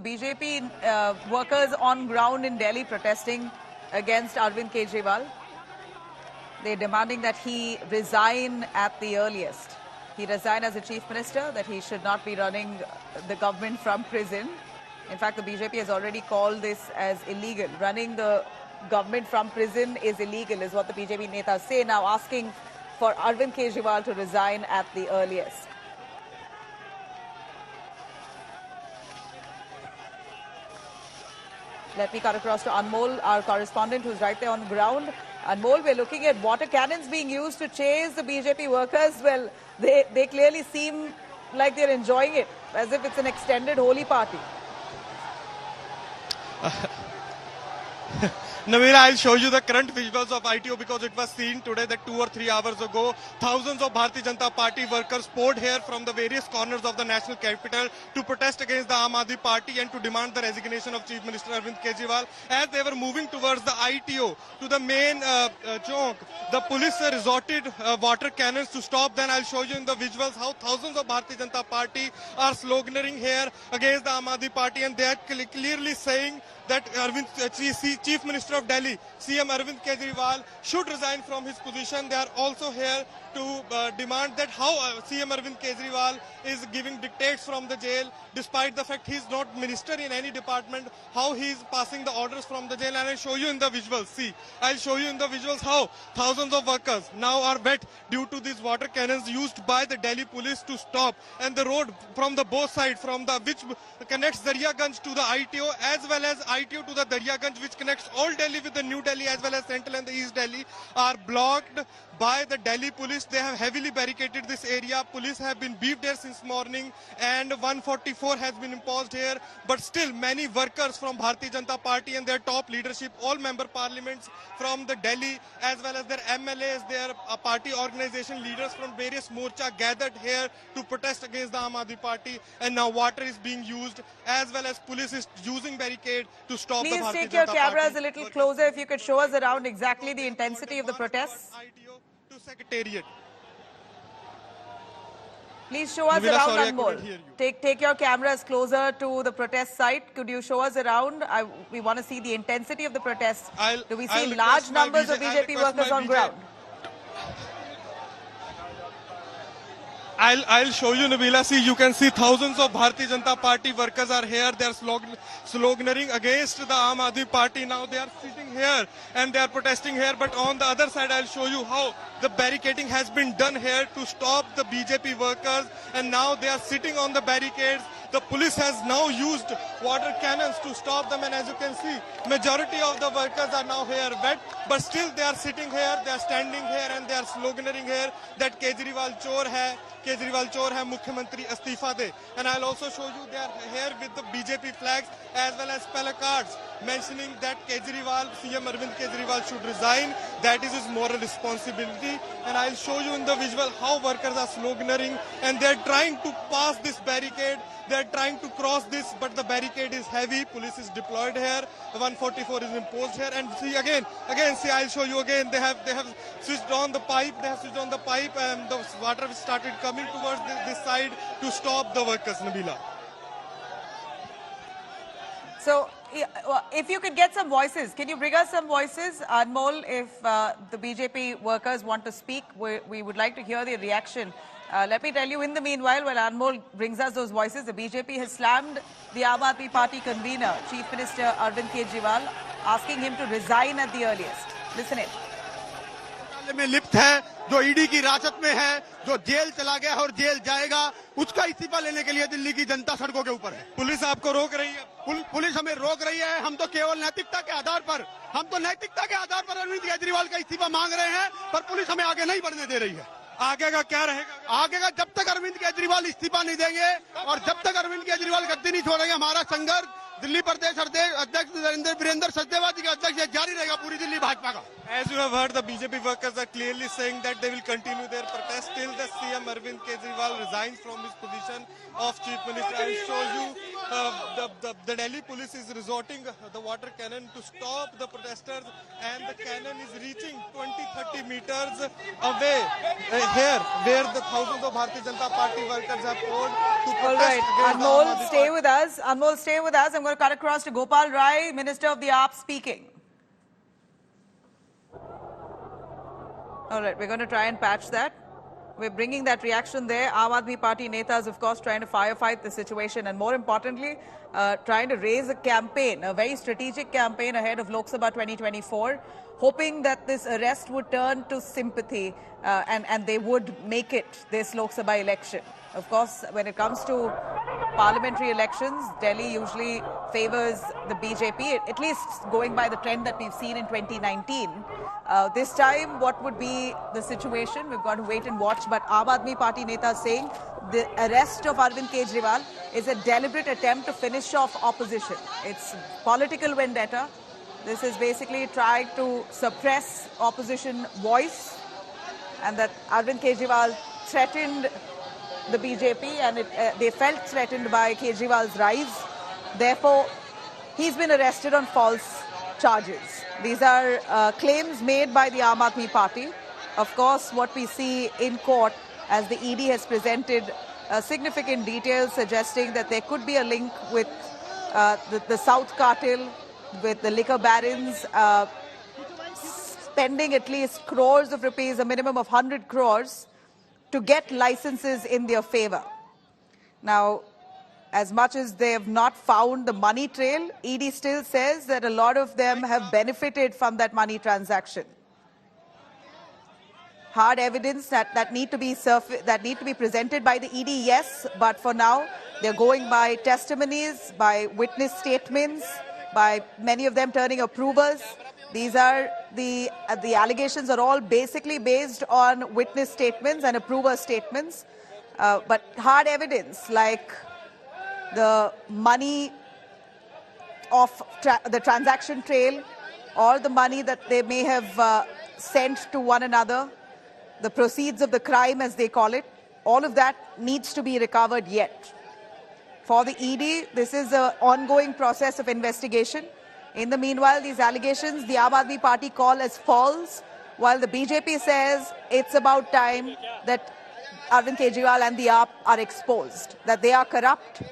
BJP workers on ground in Delhi protesting against Arvind Kejriwal. They're demanding that he resign at the earliest. He resign as a chief minister, that he should not be running the government from prison. In fact, the BJP has already called this as illegal. Running the government from prison is illegal, is what the BJP netas say, now asking for Arvind Kejriwal to resign at the earliest. Let me cut across to Anmol, our correspondent, who's right there on the ground. Anmol, we're looking at water cannons being used to chase the BJP workers. Well, they clearly seem like they're enjoying it, as if it's an extended Holi party. Navira, I'll show you the current visuals of ITO because it was seen today that 2 or 3 hours ago, thousands of Bharatiya Janata Party workers poured here from the various corners of the national capital to protest against the Aam Aadmi Party and to demand the resignation of Chief Minister Arvind Kejriwal. As they were moving towards the ITO, to the main chowk, the police resorted water cannons to stop them. I'll show you in the visuals how thousands of Bharatiya Janata Party are sloganeering here against the Aam Aadmi Party, and they are clearly saying that Chief Minister of Delhi, CM Arvind Kejriwal, should resign from his position. They are also here to demand that how CM Arvind Kejriwal is giving dictates from the jail, despite the fact he is not minister in any department, how he is passing the orders from the jail. And I'll show you in the visuals. See, I'll show you in the visuals how thousands of workers now are wet due to these water cannons used by the Delhi police to stop. And the road from the both sides, from the which connects Daryaganj to the ITO, as well as ITO to the Daryaganj, which connects Old Delhi with the New Delhi, as well as Central and the East Delhi, are blocked by the Delhi police. They have heavily barricaded this area. Police have been beefed here since morning, and 144 has been imposed here. But still, many workers from Bharatiya Janata Party and their top leadership, all member parliaments from the Delhi, as well as their MLAs, their party organization leaders from various morcha gathered here to protest against the Aam Aadmi Party. And now water is being used, as well as police is using barricade to stop the Bharatiya Janata Party. Please take your cameras a little closer if you could show us around exactly the intensity of the protests. To Secretariat. Please show us around, Anmol. Take your cameras closer to the protest site. Could you show us around? We want to see the intensity of the protests. Do we see large numbers of BJP workers on ground? I'll show you, Nabila. See, you can see thousands of Bharatiya Janata Party workers are here. They are sloganeering against the Aam Aadmi Party. Now they are sitting here and they are protesting here. But on the other side, I'll show you how the barricading has been done here to stop the BJP workers. And now they are sitting on the barricades. The police has now used water cannons to stop them. And as you can see, majority of the workers are now here wet. But still they are sitting here, they are standing here, and they are sloganeering here that Kejriwal chor hai. Kejriwal chor hai, Mukhyamantri istifa de. And I'll also show you they are here with the BJP flags as well as placards mentioning that Kejriwal, CM Arvind Kejriwal should resign. That is his moral responsibility. And I'll show you in the visual how workers are sloganeering and they're trying to pass this barricade. They're trying to cross this, but the barricade is heavy. Police is deployed here. 144 is imposed here. And see again, see, I'll show you again. They have switched on the pipe. They have switched on the pipe, and the water started coming towards this side to stop the workers, Nabila. So, if you could get some voices, can you bring us some voices? Anmol, if the BJP workers want to speak, we would like to hear their reaction. Let me tell you, in the meanwhile, while Anmol brings us those voices, the BJP has slammed the Aam Aadmi Party convener, Chief Minister Arvind Kejriwal, asking him to resign at the earliest. Listen in. में लिप्त है, जो ED की हिरासत में है, जो jail चला गया और जेल जाएगा, उसका इस्तीफा लेने के लिए दिल्ली की जनता सड़कों के ऊपर है। पुलिस आपको रोक रही है। पुलिस हमें रोक रही है। हम तो केवल नैतिकता के आधार पर अरविंद केजरीवाल का इस्तीफा मांग रहे हैं, पर पुलिस हमें आगे नहीं बढ़ने दे रही है। आगे का क्या रहेगा? आगे का जब तक अरविंद केजरीवाल इस्तीफा नहीं देंगे और जब तक अरविंद केजरीवाल गद्दी नहीं छोड़ेंगे, हमारा संघर्ष दिल्ली प्रदेश अध्यक्ष वीरेंद्र सचदेवा जी के अध्यक्ष ये जारी रहेगा पूरी दिल्ली भाजपा का। As you have heard, the BJP workers are clearly saying that they will continue their protest till the CM Arvind Kejriwal resigns from his position of Chief Minister. I will show you the Delhi police is resorting the water cannon to stop the protesters, and the cannon is reaching 20-30 meters away here where the thousands of Bharatiya Janata Party workers have poured to protest. All right, against Anmol, stay with us. Anmol, stay with us. I'm going to cut across to Gopal Rai, Minister of the AAP, speaking. All right, we're going to try and patch that. We're bringing that reaction there. Aam Aadmi Party netas, of course, trying to firefight the situation, and more importantly, trying to raise a campaign, a very strategic campaign ahead of Lok Sabha 2024, hoping that this arrest would turn to sympathy and they would make it this Lok Sabha election. Of course, when it comes to parliamentary elections, Delhi usually favors the BJP, at least going by the trend that we've seen in 2019. This time, what would be the situation? We've got to wait and watch. But Aam Aadmi Party Neta saying the arrest of Arvind Kejriwal is a deliberate attempt to finish off opposition. It's political vendetta. This is basically trying to suppress opposition voice, and that Arvind Kejriwal threatened the BJP, and they felt threatened by Kejriwal's rise. Therefore, he's been arrested on false charges. These are claims made by the Aam Aadmi Party. Of course, what we see in court, as the ED has presented significant details suggesting that there could be a link with the South Cartel, with the liquor barons, spending at least crores of rupees, a minimum of 100 crores, to get licenses in their favor. Now, as much as they have not found the money trail, ED still says that a lot of them have benefited from that money transaction. Hard evidence that need to be presented by the ED, yes, but for now they're going by testimonies, by witness statements, by many of them turning approvers. These are the allegations are all basically based on witness statements and approver statements, but hard evidence like the money of the transaction trail, or the money that they may have sent to one another, the proceeds of the crime as they call it, all of that needs to be recovered yet. For the ED, this is an ongoing process of investigation. In the meanwhile, these allegations, the Aam Aadmi Party call as false, while the BJP says it's about time that Arvind Kejriwal and the AAP are exposed, that they are corrupt.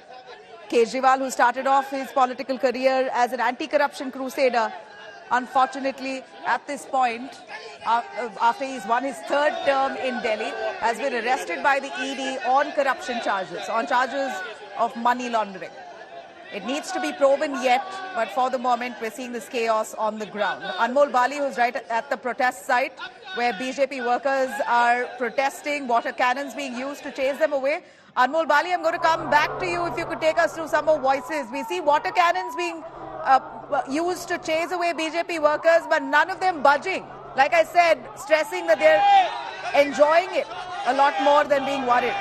Kejriwal, who started off his political career as an anti-corruption crusader, unfortunately, at this point, after he's won his third term in Delhi, has been arrested by the ED on corruption charges, on charges of money laundering. It needs to be proven yet, but for the moment, we're seeing this chaos on the ground. Anmol Bali, who's right at the protest site, where BJP workers are protesting, water cannons being used to chase them away. Anmol Bali, I'm going to come back to you if you could take us through some more voices. We see water cannons being used to chase away BJP workers, but none of them budging. Like I said, stressing that they're enjoying it a lot more than being worried.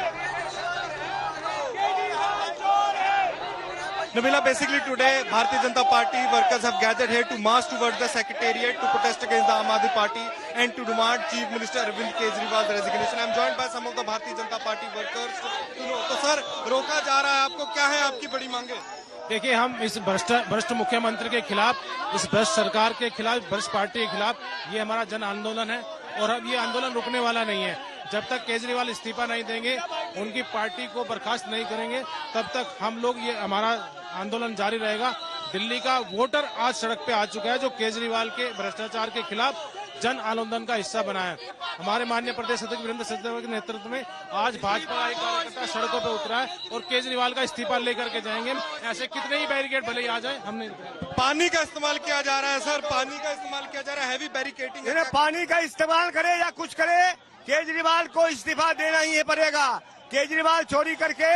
Nabila, basically today, Bharatiya Janata Party workers have gathered here to march towards the Secretariat to protest against the Aam Aadmi Party and to demand Chief Minister Arvind Kejriwal's resignation. I'm joined by some of the Bharatiya Janata Party workers. तो sir, रोका जा रहा है आपको, क्या है आपकी बड़ी मांगे? देखिए, हम इस भ्रष्ट मुख्यमंत्री के खिलाफ, इस भ्रष्ट सरकार के खिलाफ, भ्रष्ट पार्टी के खिलाफ ये हमारा जन आंदोलन है, और अब ये आंदोलन रुकने वाला नहीं है। जब तक केजरीवाल इस्तीफा नहीं देंगे, उनकी पार्टी को बर्खास्त नहीं करेंगे, तब तक हम लोग ये हमारा आंदोलन जारी रहेगा। दिल्ली का वोटर आज सड़क पे आ चुका है, जो केजरीवाल के भ्रष्टाचार के खिलाफ जन आंदोलन का हिस्सा बना है। हमारे माननीय प्रदेश अध्यक्ष वीरेंद्र सचदेवा के नेतृत्व में आज भाजपा का एक कार्यकर्ता सड़कों पे उतरा है और केजरीवाल का इस्तीफा लेकर के जाएंगे। ऐसे कितने ही बैरिकेड भले ही आ जाए, हमने पानी का इस्तेमाल किया जा रहा है सर, पानी का इस्तेमाल किया जा रहा है, हैवी बैरिकेडिंग। पानी का इस्तेमाल करे या कुछ करे, केजरीवाल को इस्तीफा देना ही पड़ेगा। केजरीवाल चोरी करके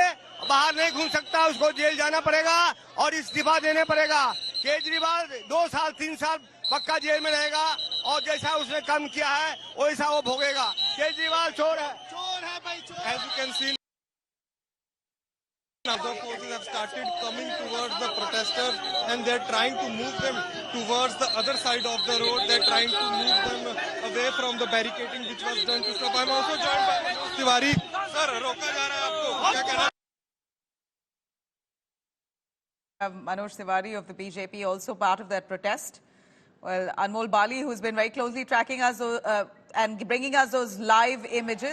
बाहर नहीं घूम सकता, उसको जेल जाना पड़ेगा और इस्तीफा देने पड़ेगा। केजरीवाल 2 साल 3 साल पक्का जेल में रहेगा और जैसा उसने काम किया है वैसा वो भोगेगा। केजरीवाल चोर है भाई, चोर। As you can see, other forces have started coming towards the protesters, and they're trying to move them towards the other side of the road. They're trying to move them away from the barricading which was done to stop. I'm also joined by Manoj Tiwari. Sir, रोका जा रहा है आपको, क्या कहना है? Manoj Tiwari of the BJP also part of that protest. Well, Anmol Bali, who's been very closely tracking us and bringing us those live images.